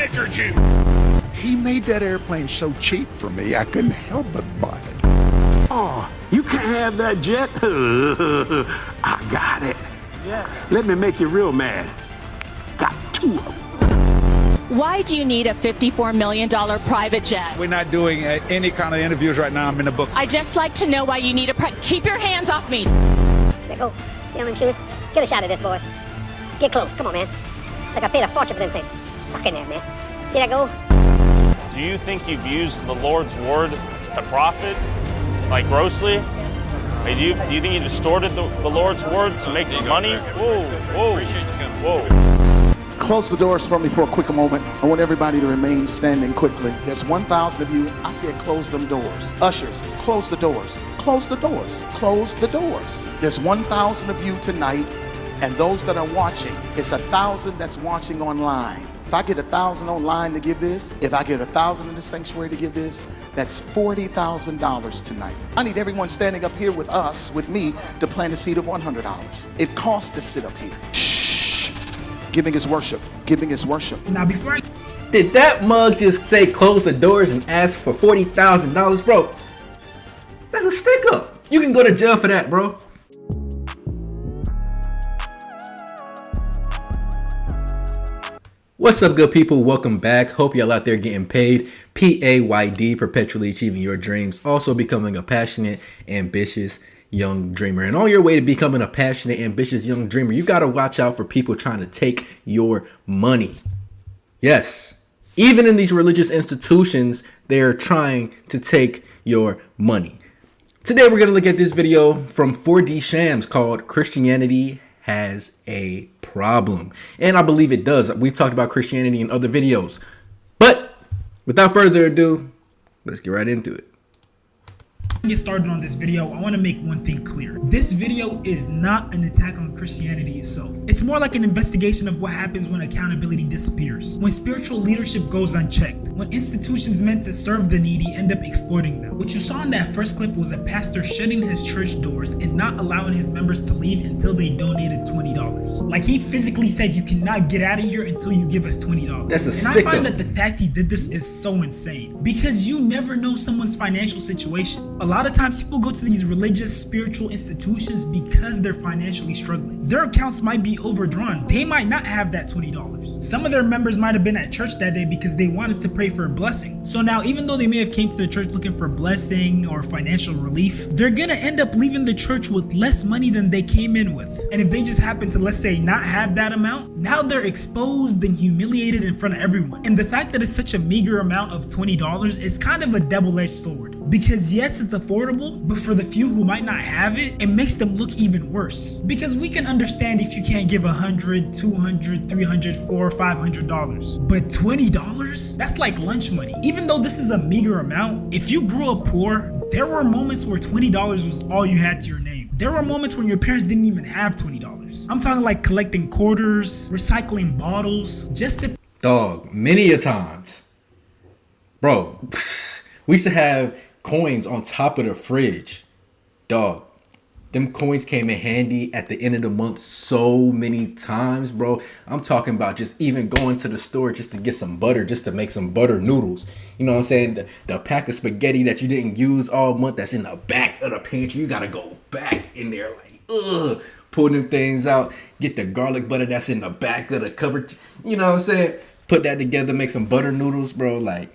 measured you. He made that airplane so cheap for me, I couldn't help but buy it. Oh, you can't have that jet? I got it. Yeah. Let me make you real mad. Got two of them. Why do you need a $54 million private jet? We're not doing any kind of interviews right now. I'm in the book. I'd just like to know why you need a keep your hands off me. Oh, see how them shoes? Get a shot of this, boys. Get close, come on, man. Like I paid a fortune for them things. Suck in there, man. See that go? Do you think you've used the Lord's word to profit, like grossly? Like, do you think you distorted the Lord's word to make money? Whoa, whoa, whoa. Close the doors for me for a quick moment. I want everybody to remain standing quickly. There's 1,000 of you. I said close them doors. Ushers, close the doors. Close the doors. Close the doors. There's 1,000 of you tonight, and those that are watching, it's 1,000 that's watching online. If I get 1,000 online to give this, if I get 1,000 in the sanctuary to give this, that's $40,000 tonight. I need everyone standing up here with us, with me, to plant a seed of $100. It costs to sit up here. Shh. Giving is worship. Giving is worship. Now, before I... Did that mug just say close the doors and ask for $40,000, bro? That's a stick up. You can go to jail for that, bro. What's up, good people? Welcome back. Hope y'all out there getting paid. PAYD, perpetually achieving your dreams. Also becoming a passionate, ambitious young dreamer. And on your way to becoming a passionate, ambitious young dreamer, you got to watch out for people trying to take your money. Yes, even in these religious institutions, they're trying to take your money. Today, we're going to look at this video from 4D Shams called Christianity Has a Problem. And I believe it does. We've talked about Christianity in other videos. But without further ado, let's get right into it. Get started on this video, I want to make one thing clear. This video is not an attack on Christianity itself. It's more like an investigation of what happens when accountability disappears, when spiritual leadership goes unchecked, when institutions meant to serve the needy end up exploiting them. What you saw in that first clip was a pastor shutting his church doors and not allowing his members to leave until they donated $20. Like, he physically said, you cannot get out of here until you give us $20. That's a stick And I find up. that the fact he did this is so insane, because you never know someone's financial situation. A lot of times people go to these religious, spiritual institutions because they're financially struggling. Their accounts might be overdrawn. They might not have that $20. Some of their members might have been at church that day because they wanted to pray for a blessing. So now, even though they may have came to the church looking for blessing or financial relief, they're gonna end up leaving the church with less money than they came in with. And if they just happen to, let's say, not have that amount, now they're exposed and humiliated in front of everyone. And the fact that it's such a meager amount of $20 is kind of a double-edged sword. Because yes, it's affordable, but for the few who might not have it, it makes them look even worse. Because we can understand if you can't give $100, $200, $300, $400, $500. But $20? That's like lunch money. Even though this is a meager amount, if you grew up poor, there were moments where $20 was all you had to your name. There were moments when your parents didn't even have $20. I'm talking like collecting quarters, recycling bottles, just to... Dog, many a times. Bro, we used to have coins on top of the fridge. Dog, them coins came in handy at the end of the month so many times, bro. I'm talking about just even going to the store just to get some butter, just to make some butter noodles. You know what I'm saying? The pack of spaghetti that you didn't use all month that's in the back of the pantry, you gotta go back in there like, pull them things out, get the garlic butter that's in the back of the cupboard. You know what I'm saying? Put that together, make some butter noodles, bro. Like,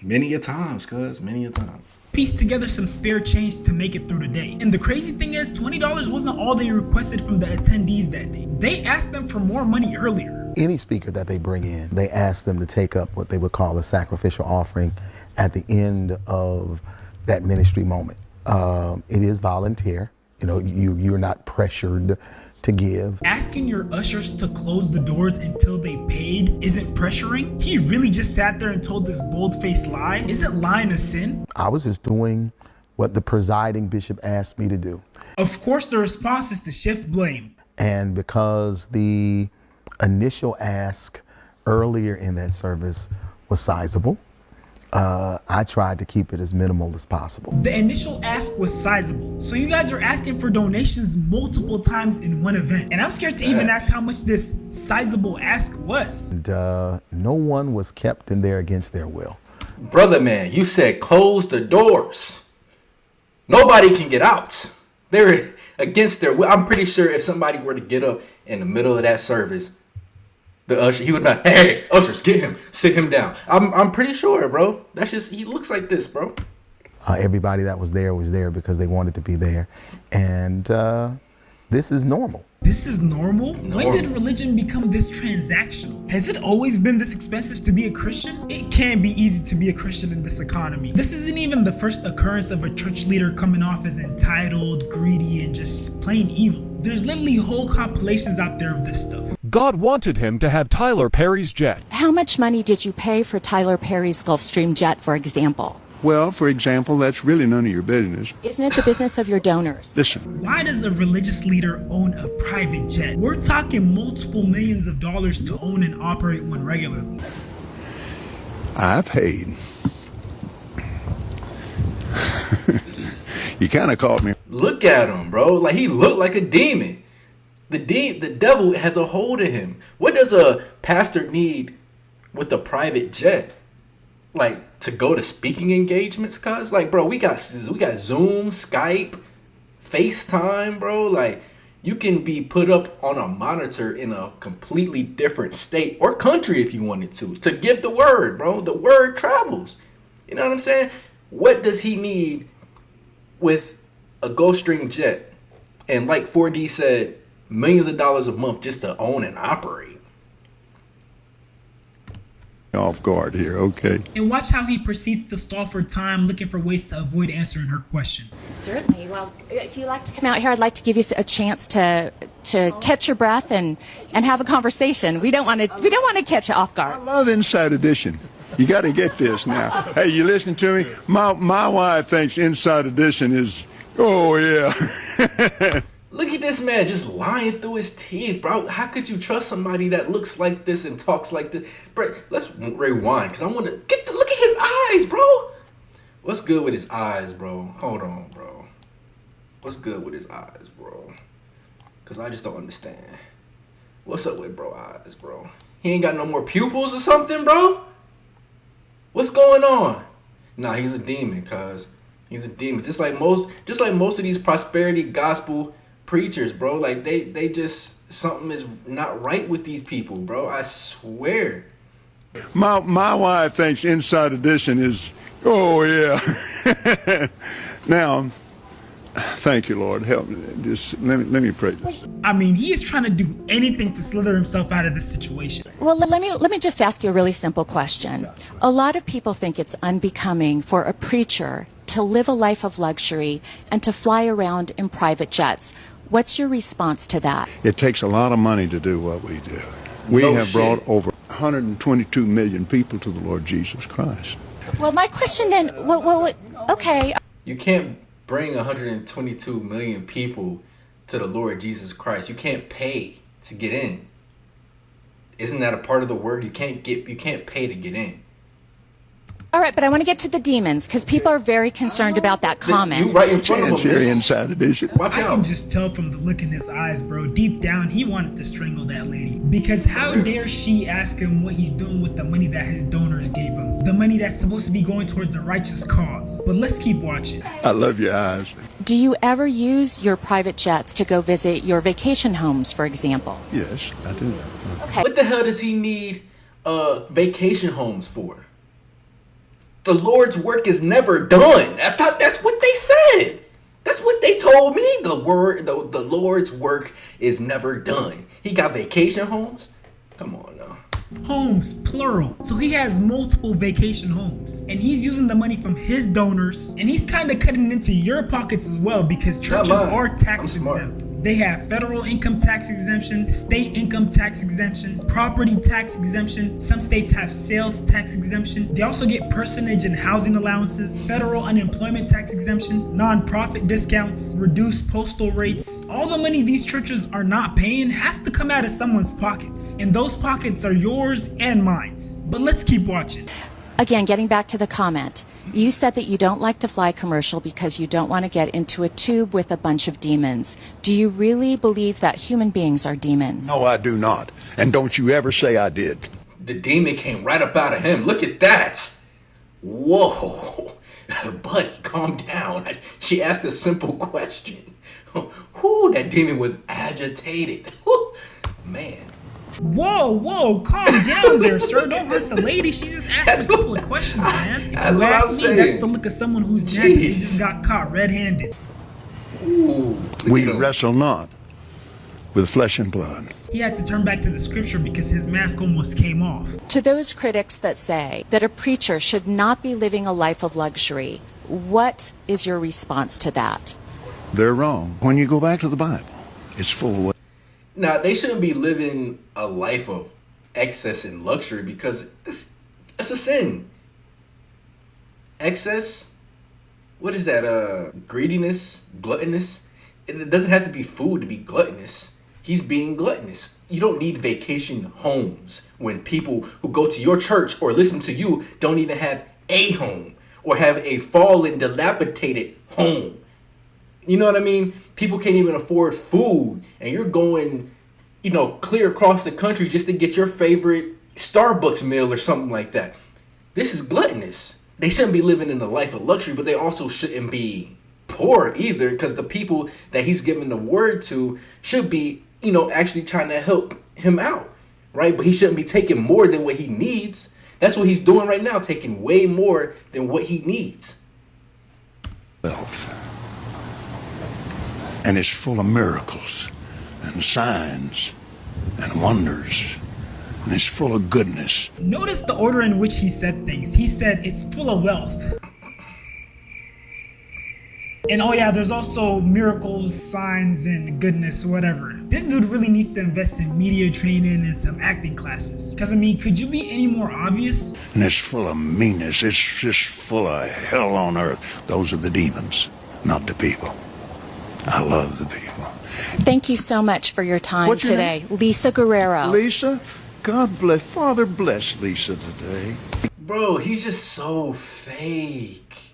many a times, cuz, many a times. Piece together some spare change to make it through the day. And the crazy thing is, $20 wasn't all they requested from the attendees that day. They asked them for more money earlier. Any speaker that they bring in, they ask them to take up what they would call a sacrificial offering at the end of that ministry moment. It is volunteer. You know, you're not pressured to give. Asking your ushers to close the doors until they paid isn't pressuring? He really just sat there and told this bold-faced lie? Isn't lying a sin? I was just doing what the presiding bishop asked me to do. Of course, the response is to shift blame. And because the initial ask earlier in that service was sizable, I tried to keep it as minimal as possible. The initial ask was sizable, so you guys are asking for donations multiple times in one event. And I'm scared to even ask how much this sizable ask was. And no one was kept in there against their will. Brother man, you said close the doors. Nobody can get out. They're against their will. I'm pretty sure if somebody were to get up in the middle of that service, the usher, he would not, hey, ushers, get him, sit him down. I'm pretty sure, bro. That's just, he looks like this, bro. Everybody that was there because they wanted to be there. And this is normal. This is normal? When did religion become this transactional? Has it always been this expensive to be a Christian? It can be easy to be a Christian in this economy. This isn't even the first occurrence of a church leader coming off as entitled, greedy, and just plain evil. There's literally whole compilations out there of this stuff. God wanted him to have Tyler Perry's jet. How much money did you pay for Tyler Perry's Gulfstream jet, for example? Well, for example, that's really none of your business. Isn't it the business of your donors? Listen. Why does a religious leader own a private jet? We're talking multiple millions of dollars to own and operate one regularly. I paid. You kind of caught me. Look at him, bro. Like, he looked like a demon. The devil has a hold of him. What does a pastor need with a private jet? Like, to go to speaking engagements, cuz? Like, bro, we got Zoom, Skype, FaceTime, bro. Like, you can be put up on a monitor in a completely different state or country if you wanted to give the word, bro. The word travels. You know what I'm saying? What does he need with a Gulfstream jet? And like 4D said, millions of dollars a month just to own and operate. Off guard here, okay? And watch how he proceeds to stall for time, looking for ways to avoid answering her question. Certainly. Well, if you'd like to come out here, I'd like to give you a chance to catch your breath and have a conversation. We don't want to catch you off guard. I love Inside Edition. You got to get this now. Hey, you listen to me? My wife thinks Inside Edition is, oh yeah. Look at this man just lying through his teeth, bro. How could you trust somebody that looks like this and talks like this? Bro, let's rewind, because I want to look at his eyes, bro. What's good with his eyes, bro? Hold on, bro. What's good with his eyes, bro? Because I just don't understand. What's up with bro eyes, bro? He ain't got no more pupils or something, bro? What's going on? Nah, he's a demon, cuz. He's a demon. Just like most of these prosperity gospel preachers, bro. Like they just, something is not right with these people, bro. I swear. My wife thinks Inside Edition is, oh yeah. Now, thank you, Lord. Help me. Just let me pray this. I mean, he is trying to do anything to slither himself out of this situation. Well, let me just ask you a really simple question. A lot of people think it's unbecoming for a preacher to live a life of luxury and to fly around in private jets. What's your response to that? It takes a lot of money to do what we do. We have brought over 122 million people to the Lord Jesus Christ. Well, my question then, okay. You can't bring 122 million people to the Lord Jesus Christ. You can't pay to get in. Isn't that a part of the word? You can't pay to get in. All right, but I want to get to the demons because people are very concerned about that comment. You right in front of him. Inside Edition. Watch out. I can just tell from the look in his eyes, bro. Deep down, he wanted to strangle that lady. Because how dare she ask him what he's doing with the money that his donors gave him? The money that's supposed to be going towards a righteous cause. But let's keep watching. I love your eyes. Do you ever use your private jets to go visit your vacation homes, for example? Yes, I do. Okay. What the hell does he need vacation homes for? The Lord's work is never done. I thought that's what they said. That's what they told me. The Lord's work is never done. He got vacation homes? Come on now. Homes, plural. So he has multiple vacation homes. And he's using the money from his donors. And he's kind of cutting into your pockets as well because churches are tax exempt. They have federal income tax exemption, state income tax exemption, property tax exemption. Some states have sales tax exemption. They also get personage and housing allowances, federal unemployment tax exemption, non-profit discounts, reduced postal rates. All the money these churches are not paying has to come out of someone's pockets. And those pockets are yours and mine. But let's keep watching. Again, getting back to the comment, you said that you don't like to fly commercial because you don't want to get into a tube with a bunch of demons. Do you really believe that human beings are demons? No, I do not. And don't you ever say I did. The demon came right up out of him. Look at that. Whoa. Buddy, calm down. She asked a simple question. Whoo, that demon was agitated. Man. Whoa, calm down there, sir. Don't hurt the lady. She just asked a couple of questions, man. If you ask me, that's the look of someone who's naked. He just got caught red-handed. Ooh, We wrestle not with flesh and blood. He had to turn back to the scripture because his mask almost came off. To those critics that say that a preacher should not be living a life of luxury, what is your response to that? They're wrong. When you go back to the Bible, it's full of... Now, they shouldn't be living a life of excess and luxury because it's a sin. Excess? What is that? Greediness? Gluttonous? It doesn't have to be food to be gluttonous. He's being gluttonous. You don't need vacation homes when people who go to your church or listen to you don't even have a home or have a fallen, dilapidated home. You know what I mean? People can't even afford food, and you're going, clear across the country just to get your favorite Starbucks meal or something like that. This is gluttonous. They shouldn't be living in a life of luxury, but they also shouldn't be poor either, because the people that he's giving the word to should be, actually trying to help him out, right? But he shouldn't be taking more than what he needs. That's what he's doing right now, taking way more than what he needs. Wealth. And it's full of miracles and signs and wonders. And it's full of goodness. Notice the order in which he said things. He said it's full of wealth. And oh yeah, there's also miracles, signs, and goodness, whatever. This dude really needs to invest in media training and some acting classes. Because could you be any more obvious? And it's full of meanness. It's just full of hell on earth. Those are the demons, not the people. I love the people. Thank you so much for your time What's your today. Lisa Guerrero. Lisa? God bless. Father bless Lisa today. Bro, he's just so fake.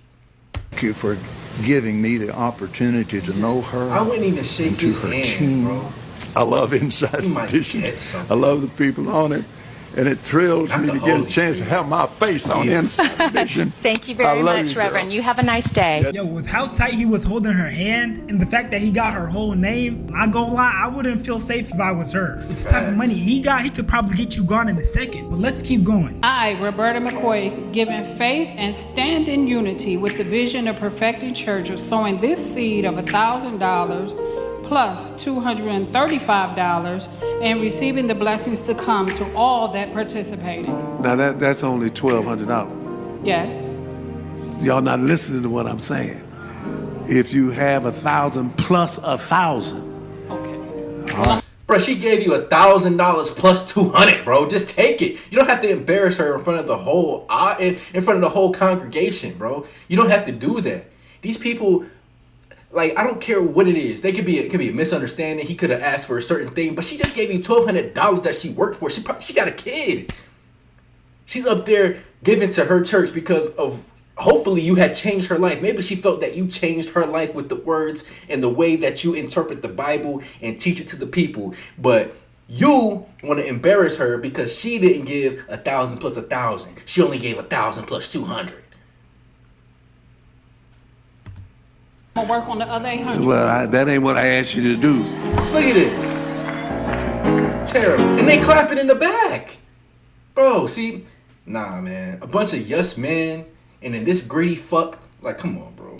Thank you for giving me the opportunity to know her. I wouldn't even shake his hand, bro. I love Inside Edition. I love the people on it. And it thrills me to get a chance to have my face on Inside Edition. Thank you very much, Reverend. You have a nice day. Yo, with how tight he was holding her hand and the fact that he got her whole name, I gonna lie, I wouldn't feel safe if I was her. With the type of money he got, he could probably get you gone in a second. But let's keep going. I, Roberta McCoy, given faith and stand in unity with the vision of Perfecting Church of sowing this seed of $1,000 plus $235 and receiving the blessings to come to all that participated. Now that's only $1,200. Yes. Y'all not listening to what I'm saying. If you have 1,000 plus 1,000. Okay. Bro, she gave you $1,000 plus 200, bro. Just take it. You don't have to embarrass her in front of the whole congregation, bro. You don't have to do that. These people, like, I don't care what it is. It could be a misunderstanding. He could have asked for a certain thing, but she just gave you $1,200 that she worked for. She got a kid. She's up there giving to her church because of, hopefully you had changed her life. Maybe she felt that you changed her life with the words and the way that you interpret the Bible and teach it to the people. But you want to embarrass her because she didn't give 1,000 plus 1,000. She only gave 1,000 plus 200. I'm gonna work on the other 800. Well, that ain't what I asked you to do. Look at this. Terrible. And they clapping in the back. Bro, see? Nah, man. A bunch of yes men and then this greedy fuck. Like, come on, bro.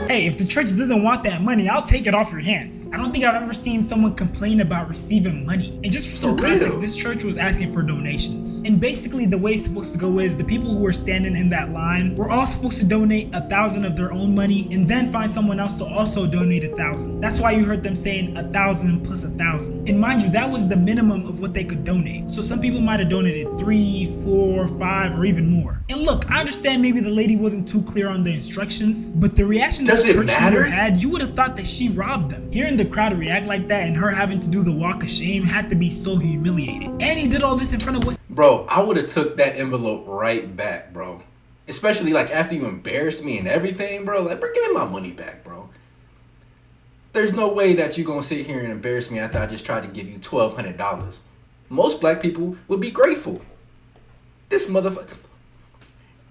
Hey, if the church doesn't want that money, I'll take it off your hands. I don't think I've ever seen someone complain about receiving money. And just for some context, this church was asking for donations. And basically the way it's supposed to go is the people who were standing in that line were all supposed to donate 1,000 of their own money and then find someone else to also donate 1,000. That's why you heard them saying 1,000 plus 1,000. And mind you, that was the minimum of what they could donate. So some people might have donated 3, 4, 5, or even more. And look, I understand maybe the lady wasn't too cler on the instructions, but the reaction that the church leader had, you would have thought that she robbed them. Hearing the crowd react like that and her having to do the walk of shame had to be so humiliating. And he did all this in front of what? bro, I would have took that envelope right back, bro. Especially like after you embarrassed me and everything, bro. Like, bro, give me my money back, bro. There's no way that you're gonna sit here and embarrass me after I just tried to give you $1,200. Most black people would be grateful. This motherfucker,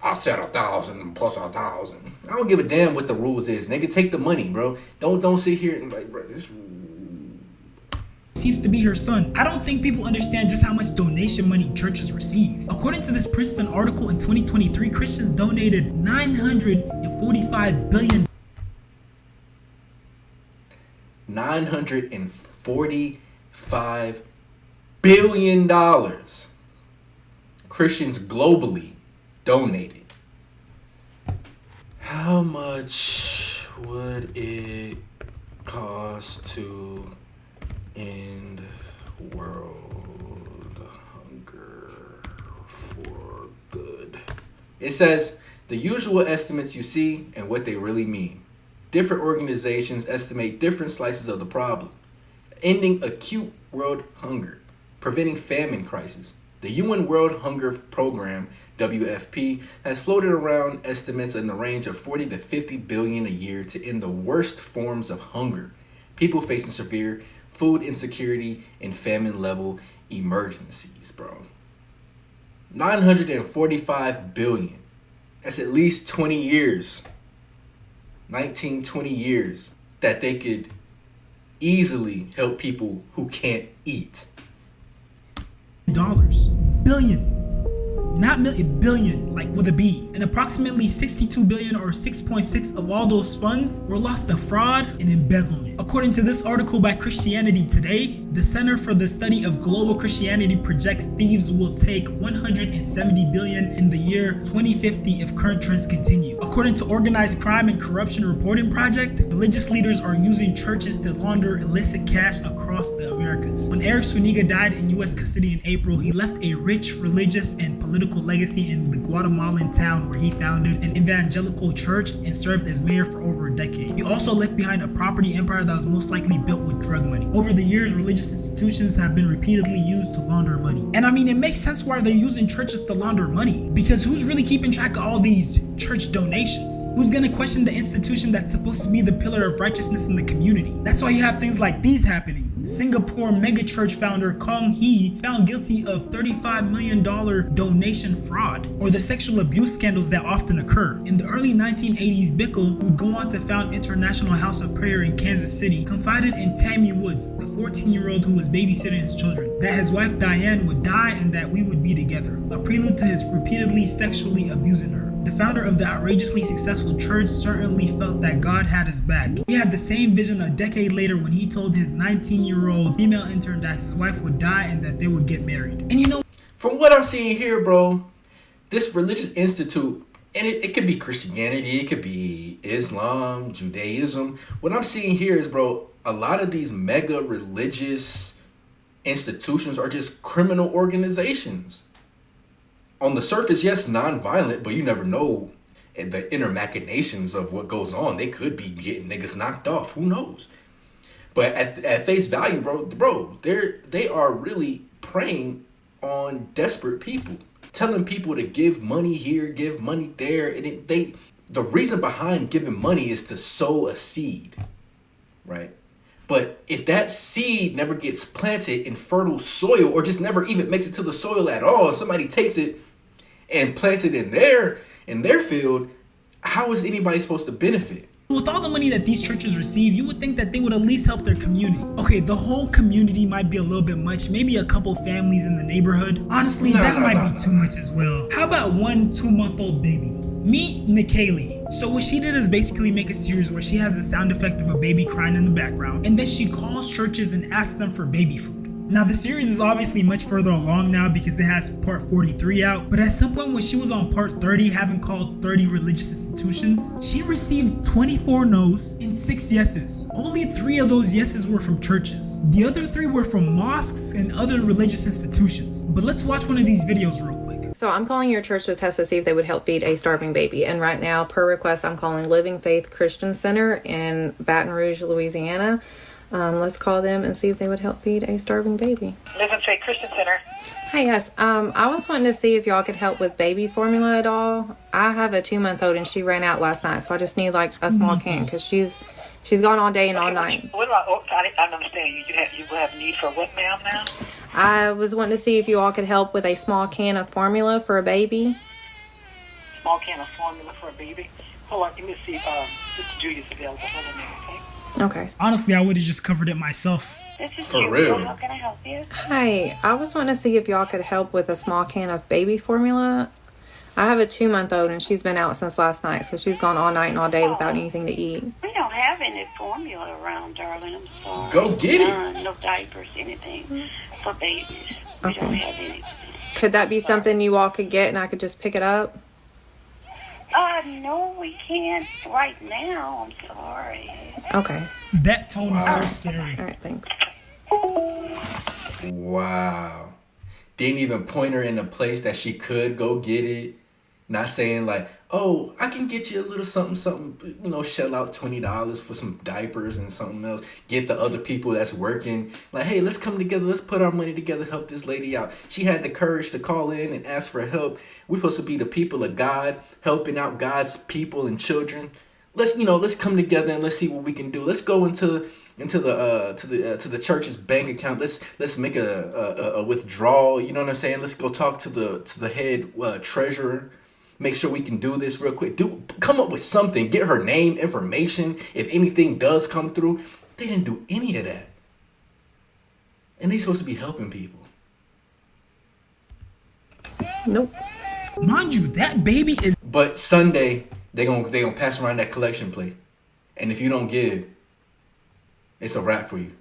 I said 1,000 plus 1,000. I don't give a damn what the rules is. Nigga, take the money, bro. Don't sit here and like, bro, this seems to be her son. I don't think people understand just how much donation money churches receive. According to this Princeton article, in 2023, Christians donated $945 billion. $945 billion. Christians globally donated. How much would it cost to end world hunger for good? It says the usual estimates you see and what they really mean. Different organizations estimate different slices of the problem. Ending acute world hunger, preventing famine crisis. The UN World Hunger Program, WFP, has floated around estimates in the range of 40 to 50 billion a year to end the worst forms of hunger. People facing severe food insecurity and famine level emergencies, bro. 945 billion. That's at least 20 years. 20 years that they could easily help people who can't eat. Billion. Not million, billion, like with a B. And approximately 62 billion or 6.6 of all those funds were lost to fraud and embezzlement. According to this article by Christianity Today, the Center for the Study of Global Christianity projects thieves will take 170 billion in the year 2050 if current trends continue. According to Organized Crime and Corruption Reporting Project, religious leaders are using churches to launder illicit cash across the Americas. When Eric Zuniga died in U.S. custody in April, he left a rich religious and political legacy in the Guatemalan town where he founded an evangelical church and served as mayor for over a decade. He also left behind a property empire that was most likely built with drug money. Over the years, religious institutions have been repeatedly used to launder money. And I mean, it makes sense why they're using churches to launder money, because who's really keeping track of all these church donations? Who's gonna question the institution that's supposed to be the pillar of righteousness in the community? That's why you have things like these happening. Singapore megachurch founder Kong Hee found guilty of $35 million donation fraud, or the sexual abuse scandals that often occur. In the early 1980s, Bickle, who'd go on to found International House of Prayer in Kansas City, confided in Tammy Woods, the 14-year-old who was babysitting his children, that his wife Diane would die and that we would be together, a prelude to his repeatedly sexually abusing her. The founder of the outrageously successful church certainly felt that God had his back. He had the same vision a decade later when he told his 19-year-old female intern that his wife would die and that they would get married. And you know, from what I'm seeing here, bro, this religious institute, and it could be Christianity, it could be Islam, Judaism. What I'm seeing here is, bro, a lot of these mega religious institutions are just criminal organizations. On the surface, yes, non-violent, but you never know the inner machinations of what goes on. They could be getting niggas knocked off. Who knows? But at face value, bro, they are really preying on desperate people, telling people to give money here, give money there, and the reason behind giving money is to sow a seed, right? But if that seed never gets planted in fertile soil, or just never even makes it to the soil at all, and somebody takes it and plants it in their field, how is anybody supposed to benefit? With all the money that these churches receive, you would think that they would at least help their community. Okay, the whole community might be a little bit much, maybe a couple families in the neighborhood. Honestly, that might be too much as well. How about 1 2-month-old baby? Meet Nikaylee. So what she did is basically make a series where she has the sound effect of a baby crying in the background, and then she calls churches and asks them for baby food. Now the series is obviously much further along now because it has part 43 out, but at some point when she was on part 30, having called 30 religious institutions, she received 24 no's and 6 yeses. Only 3 of those yeses were from churches. The other 3 were from mosques and other religious institutions. But let's watch one of these videos real quick. So I'm calling your church to test to see if they would help feed a starving baby. And right now, per request, I'm calling Living Faith Christian Center in Baton Rouge, Louisiana. Let's call them and see if they would help feed a starving baby. Live and Faith Christian Center. Hi, yes. I was wanting to see if y'all could help with baby formula at all. I have a 2-month-old and she ran out last night, so I just need like a small can because she's gone all day and all night. What about? Oh, I don't understand. You have need for what, ma'am? Now. I was wanting to see if you all could help with a small can of formula for a baby. Small can of formula for a baby. Hold on, let me see if Sister Julia's available. Hold on a minute, okay? Okay. Honestly, I would have just covered it myself. This is For Julia. real? How can I help you? Hi, I was wanting to see if y'all could help with a small can of baby formula. I have a 2-month-old and she's been out since last night, so she's gone all night and all day without anything to eat. We don't have any formula around, darling. I'm sorry. Go get it. No diapers, anything for babies. We don't have anything. Could that be something you all could get and I could just pick it up? No, we can't right now. I'm sorry. Okay. That tone is so scary. All right, thanks. Wow. Didn't even point her in a place that she could go get it. Not saying like, oh, I can get you a little something, shell out $20 for some diapers and something else. Get the other people that's working. Like, hey, let's come together. Let's put our money together, help this lady out. She had the courage to call in and ask for help. We're supposed to be the people of God, helping out God's people and children. Let's come together and let's see what we can do. Let's go into the church's bank account. Let's make a withdrawal. You know what I'm saying? Let's go talk to the head treasurer. Make sure we can do this real quick. Come up with something. Get her name, information. If anything does come through, they didn't do any of that. And they supposed to be helping people. Nope. Mind you, that baby is. But Sunday they gonna pass around that collection plate, and if you don't give, it's a wrap for you.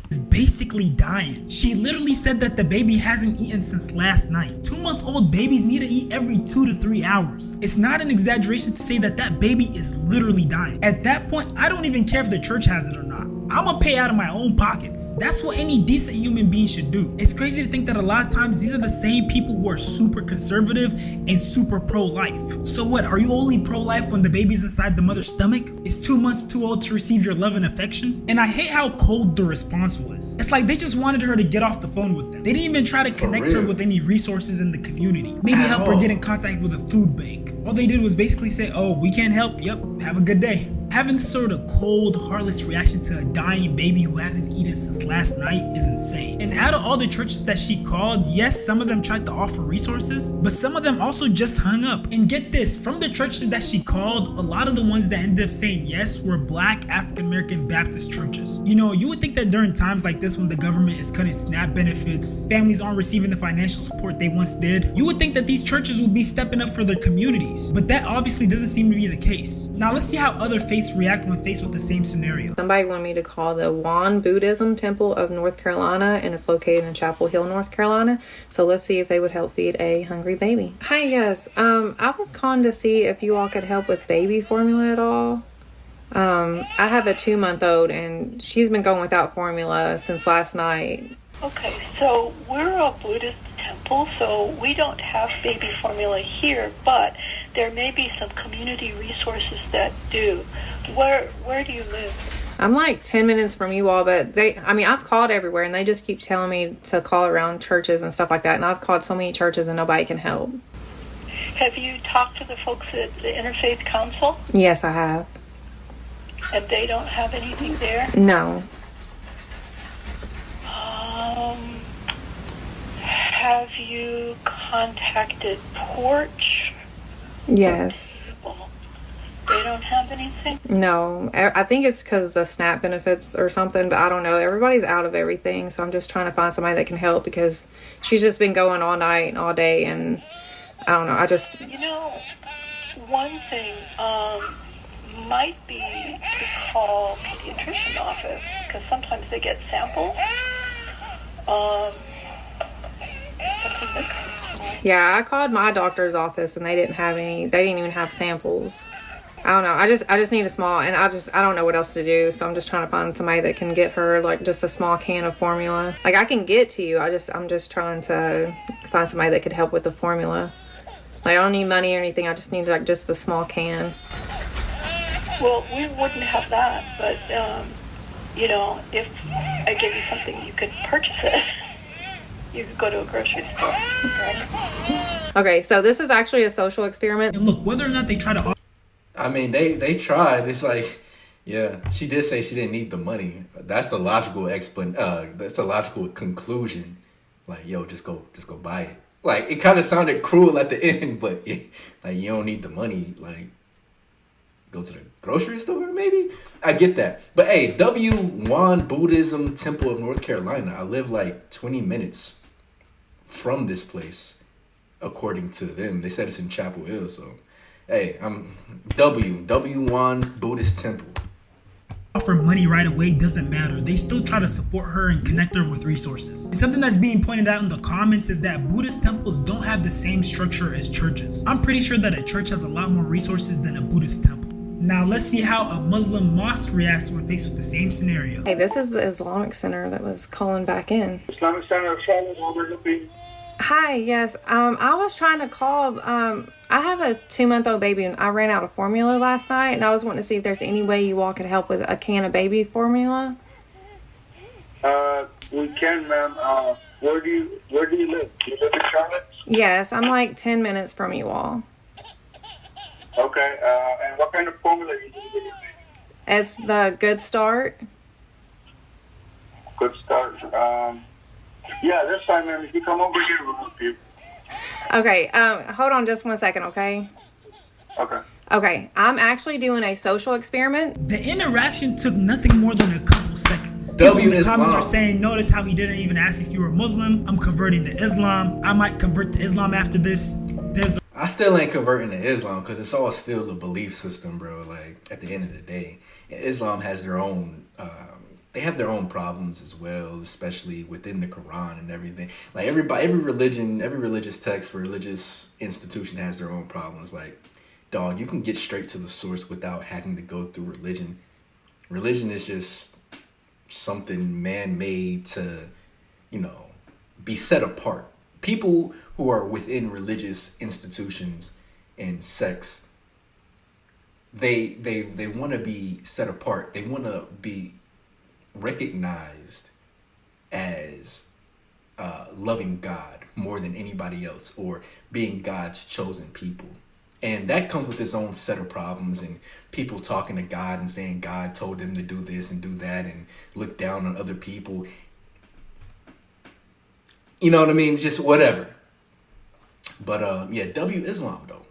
Is basically dying. She literally said that the baby hasn't eaten since last night. 2-month-old babies need to eat every 2 to 3 hours. It's not an exaggeration to say that that baby is literally dying. At that point, I don't even care if the church has it or not. I'ma pay out of my own pockets. That's what any decent human being should do. It's crazy to think that a lot of times these are the same people who are super conservative and super pro-life. So what, are you only pro-life when the baby's inside the mother's stomach? Is 2 months too old to receive your love and affection? And I hate how cold the response was. It's like they just wanted her to get off the phone with them. They didn't even try to connect her with any resources in the community. Maybe help her get in contact with a food bank. All they did was basically say, oh, we can't help. Yep, have a good day. Having this sort of cold, heartless reaction to a dying baby who hasn't eaten since last night is insane. And out of all the churches that she called, yes, some of them tried to offer resources, but some of them also just hung up. And get this, from the churches that she called, a lot of the ones that ended up saying yes were Black African-American Baptist churches. You would think that during times like this when the government is cutting SNAP benefits, families aren't receiving the financial support they once did, you would think that these churches would be stepping up for their communities. But that obviously doesn't seem to be the case. Now let's see how other faiths react when faced with the same scenario. Somebody wanted me to call the Wan Buddhism Temple of North Carolina, and it's located in Chapel Hill, North Carolina. So let's see if they would help feed a hungry baby. Hi guys, I was calling to see if you all could help with baby formula at all. I have a 2-month-old and she's been going without formula since last night. Okay, so we're a Buddhist temple, so we don't have baby formula here, but there may be some community resources that do. Where do you live? I'm like 10 minutes from you all, but I've called everywhere and they just keep telling me to call around churches and stuff like that. And I've called so many churches and nobody can help. Have you talked to the folks at the Interfaith Council? Yes, I have. And they don't have anything there? No. Have you contacted Porch? Yes. They don't have anything? No. I think it's because the SNAP benefits or something, but I don't know. Everybody's out of everything, so I'm just trying to find somebody that can help because she's just been going all night and all day, and I don't know. One thing might be to call pediatrician office because sometimes they get samples. Yeah, I called my doctor's office and they didn't have any. They didn't even have samples. I don't know. I just need a small, and I don't know what else to do. So I'm just trying to find somebody that can get her like just a small can of formula. Like I can get to you. I'm just trying to find somebody that could help with the formula. Like I don't need money or anything. I just need like just the small can. Well, we wouldn't have that, but you know, if I give you something, you could purchase it. You could go to a grocery store, right? Okay, so this is actually a social experiment. And look, whether or not they try to... I mean, they tried. It's like, yeah, she did say she didn't need the money. That's the logical that's the logical conclusion. Like, yo, just go buy it. Like, it kind of sounded cruel at the end, but like, you don't need the money. Like, go to the grocery store, maybe? I get that. But hey, Won Buddhism Temple of North Carolina. I live like 20 minutes from this place, according to them. They said it's in Chapel Hill, so hey, I'm Won Buddhist Temple. Offer money right away doesn't matter. They still try to support her and connect her with resources. And something that's being pointed out in the comments is that Buddhist temples don't have the same structure as churches. I'm pretty sure that a church has a lot more resources than a Buddhist temple. Now let's see how a Muslim mosque reacts when faced with the same scenario. Hey, this is the Islamic Center that was calling back in. Islamic Center of Charlotte, how may I help you? Hi, yes. I was trying to call. I have a 2-month-old baby, and I ran out of formula last night, and I was wanting to see if there's any way you all could help with a can of baby formula. We can, ma'am. Where do you live? Do you live in Charlotte? Yes, I'm like 10 minutes from you all. Okay. And what kind of formula are you using? It's the Good Start. Good Start. Yeah, that's fine, ma'am. If you come over here, we'll help you. Okay, hold on just 1 second, okay? Okay. Okay, I'm actually doing a social experiment. The interaction took nothing more than a couple seconds. People in the comments are saying, notice how he didn't even ask if you were Muslim. I'm converting to Islam. I might convert to Islam after this. I still ain't converting to Islam because it's all still a belief system, bro. Like, at the end of the day, Islam has their own... they have their own problems as well, especially within the Quran and everything. Like every religion, every religious text for religious institution has their own problems. Like, dog, you can get straight to the source without having to go through religion. Religion is just something man-made to, you know, be set apart. People who are within religious institutions and sects, they want to be set apart. They want to be recognized as loving God more than anybody else, or being God's chosen people. And that comes with its own set of problems, and people talking to God and saying God told them to do this and do that and look down on other people. You know what I mean? Just whatever. But yeah, W Islam though.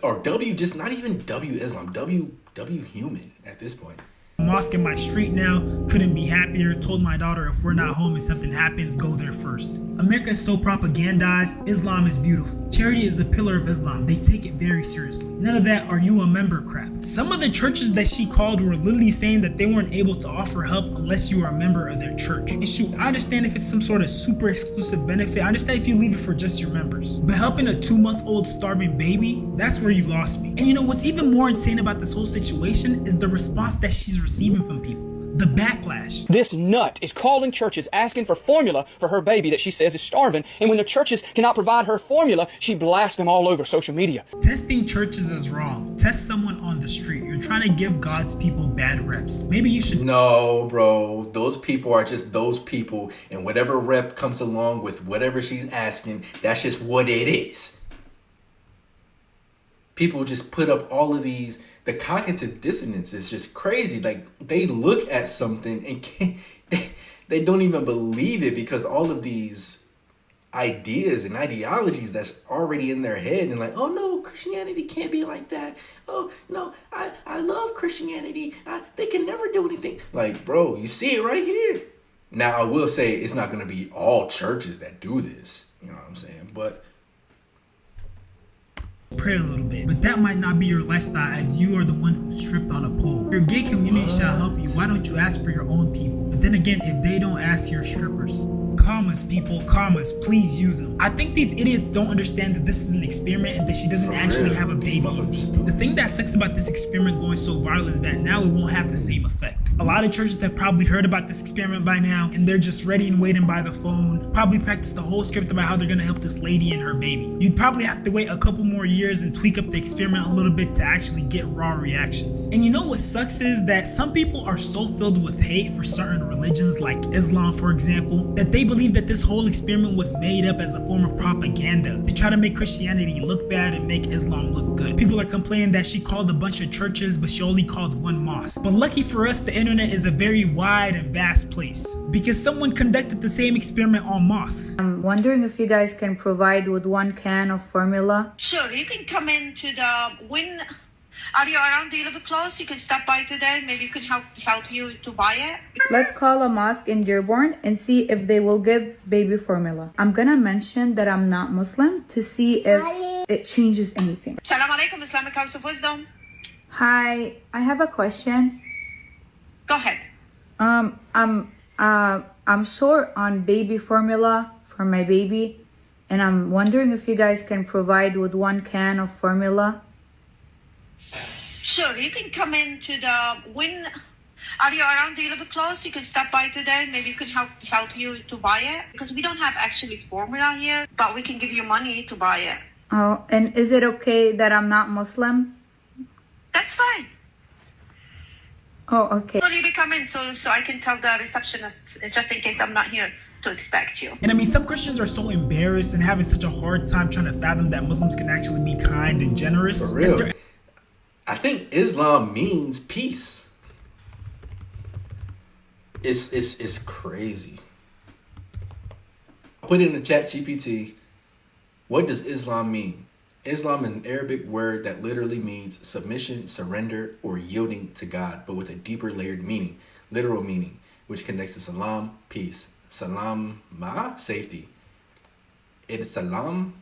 Or W, just not even W Islam, W human at this point. Mosque in my street now, couldn't be happier. Told my daughter if we're not home and something happens, go there first. America is so propagandized. Islam is beautiful. Charity is a pillar of Islam. They take it very seriously. None of that "are you a member" crap. Some of the churches that she called were literally saying that they weren't able to offer help unless you were a member of their church. And shoot, I understand if it's some sort of super exclusive benefit. I understand if you leave it for just your members. But helping a 2-month-old starving baby, that's where you lost me. And you know what's even more insane about this whole situation is the response that she's receiving from people. The backlash. This nut is calling churches asking for formula for her baby that she says is starving, and when the churches cannot provide her formula, she blasts them all over social media. Testing churches is wrong. Test someone on the street. You're trying to give God's people bad reps. Maybe you should... No, bro. Those people are just those people, and whatever rep comes along with whatever she's asking, that's just what it is. People just put up all of these... The cognitive dissonance is just crazy. Like, they look at something and can't, they don't even believe it because all of these ideas and ideologies that's already in their head, and like, oh no, Christianity can't be like that. Oh no, I love Christianity. They can never do anything. Like, bro, you see it right here. Now, I will say it's not going to be all churches that do this. You know what I'm saying? But pray a little bit, but that might not be your lifestyle, as you are the one who stripped on a pole. Your gay community shall help you. Why don't you ask for your own people? But then again, if they don't ask, your strippers. Commas, people, commas, please use them. I think these idiots don't understand that this is an experiment and that she doesn't actually have a baby. The thing that sucks about this experiment going so viral is that now it won't have the same effect. A lot of churches have probably heard about this experiment by now, and they're just ready and waiting by the phone, probably practice the whole script about how they're gonna help this lady and her baby. You'd probably have to wait a couple more years and tweak up the experiment a little bit to actually get raw reactions. And you know what sucks is that some people are so filled with hate for certain religions like Islam, for example, that they believe that this whole experiment was made up as a form of propaganda to try to make Christianity look bad and make Islam look good. People are complaining that she called a bunch of churches, but she only called one mosque. But lucky for us, the internet is a very wide and vast place because someone conducted the same experiment on mosques. I'm wondering if you guys can provide with 1 can of formula. Sure, you can come into the Are you around? Do you live close? You can stop by today. Maybe you can help you to buy it. Let's call a mosque in Dearborn and see if they will give baby formula. I'm gonna mention that I'm not Muslim to see if it changes anything. Salam alaikum, Islamic House of Wisdom. Hi, I have a question. Go ahead. I'm short on baby formula for my baby, and I'm wondering if you guys can provide with 1 can of formula. Sure, you can come into the Are you around? Do you live close? You can stop by today. Maybe you can help you to buy it because we don't have actually formula here, but we can give you money to buy it. Oh, and is it okay that I'm not Muslim? That's fine. Oh, okay. Will you be coming so I can tell the receptionist just in case I'm not here to expect you. And I mean, some Christians are so embarrassed and having such a hard time trying to fathom that Muslims can actually be kind and generous. For real. I think Islam means peace. It's crazy. Put in the chat GPT, what does Islam mean? Islam is an Arabic word that literally means submission, surrender, or yielding to God, but with a deeper layered meaning, literal meaning, which connects to salam, peace, salam, ma, safety, it is salam,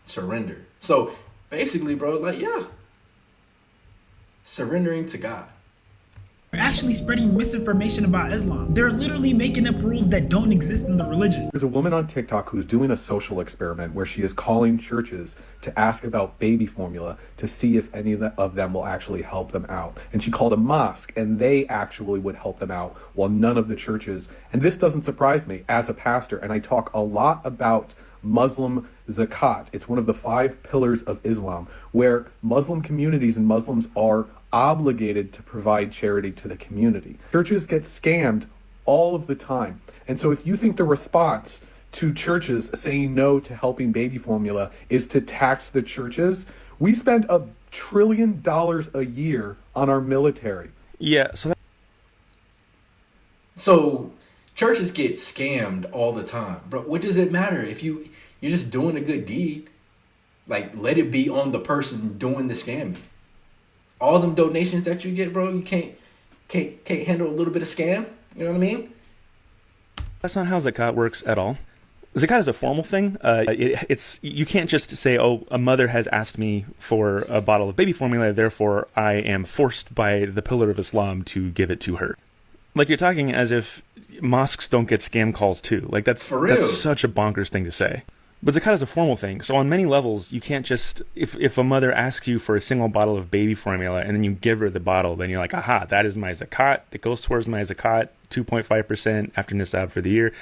surrender. So basically, bro, like, yeah, surrendering to God. They're actually spreading misinformation about Islam. They're literally making up rules that don't exist in the religion. There's a woman on TikTok who's doing a social experiment where she is calling churches to ask about baby formula to see if any of them will actually help them out. And she called a mosque and they actually would help them out while none of the churches. And this doesn't surprise me as a pastor. And I talk a lot about Muslim zakat. It's one of the 5 pillars of Islam where Muslim communities and Muslims are obligated to provide charity to the community. Churches get scammed all of the time. And so if you think the response to churches saying no to helping baby formula is to tax the churches, we spend $1 trillion a year on our military. Yeah, So churches get scammed all the time. Bro, what does it matter if you're just doing a good deed? Like, let it be on the person doing the scamming. All them donations that you get, bro, you can't handle a little bit of scam. You know what I mean? That's not how zakat works at all. Zakat is a formal thing. It's you can't just say, oh, a mother has asked me for a bottle of baby formula, therefore I am forced by the pillar of Islam to give it to her. Like, you're talking as if mosques don't get scam calls too. Like, that's such a bonkers thing to say. But zakat is a formal thing, so on many levels, you can't just, if a mother asks you for a single bottle of baby formula and then you give her the bottle, then you're like, aha, that is my zakat, it goes towards my zakat, 2.5% after nisab for the year.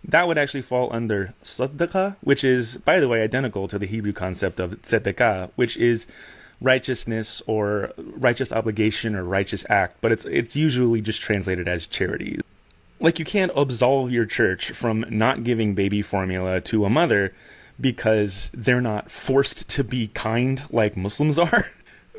That would actually fall under sadaqah, which is, by the way, identical to the Hebrew concept of tzedakah, which is righteousness or righteous obligation or righteous act, but it's usually just translated as charity. Like, you can't absolve your church from not giving baby formula to a mother because they're not forced to be kind like Muslims are.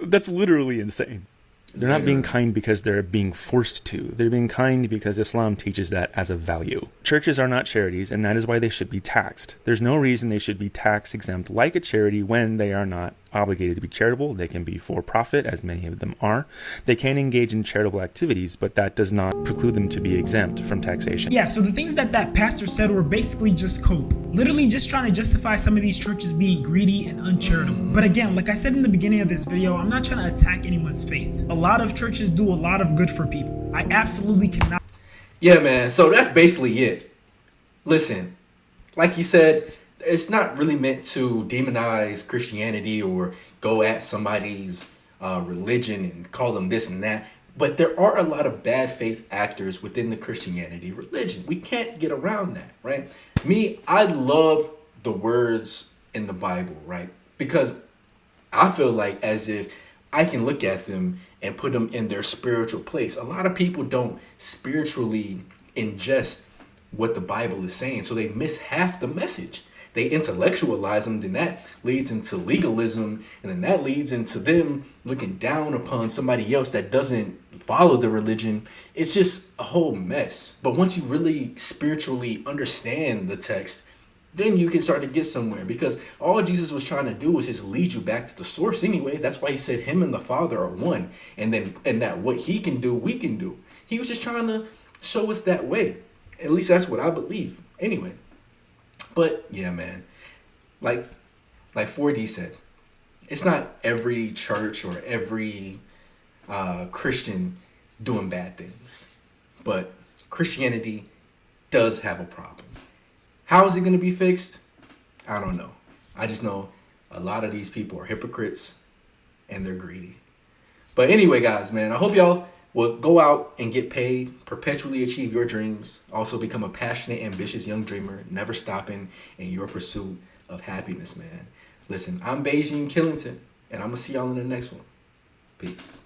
That's literally insane. They're not being kind because they're being forced to. They're being kind because Islam teaches that as a value. Churches are not charities, and that is why they should be taxed. There's no reason they should be tax exempt like a charity when they are not obligated to be charitable. They can be for profit, as many of them are. They can engage in charitable activities, but that does not preclude them to be exempt from taxation. Yeah, so the things that pastor said were basically just cope. Literally just trying to justify some of these churches being greedy and uncharitable. But again, like I said in the beginning of this video, I'm not trying to attack anyone's faith. A lot of churches do a lot of good for people. I absolutely cannot. Yeah, man. So that's basically it. Listen, like you said, it's not really meant to demonize Christianity or go at somebody's religion and call them this and that. But there are a lot of bad faith actors within the Christianity religion. We can't get around that, right? Me, I love the words in the Bible, right? Because I feel like as if I can look at them and put them in their spiritual place. A lot of people don't spiritually ingest what the Bible is saying, so they miss half the message. They intellectualize them, then that leads into legalism, and then that leads into them looking down upon somebody else that doesn't follow the religion. It's just a whole mess. But once you really spiritually understand the text, then you can start to get somewhere, because all Jesus was trying to do was just lead you back to the source anyway. That's why he said him and the Father are one, and that what he can do, we can do. He was just trying to show us that way. At least that's what I believe. Anyway. But yeah, man, like 4D said, it's not every church or every Christian doing bad things, but Christianity does have a problem. How is it going to be fixed? I don't know. I just know a lot of these people are hypocrites and they're greedy. But anyway, guys, man, I hope y'all will go out and get paid, perpetually achieve your dreams, also become a passionate, ambitious young dreamer, never stopping in your pursuit of happiness, man. Listen, I'm Beijing Killington, and I'm going to see y'all in the next one. Peace.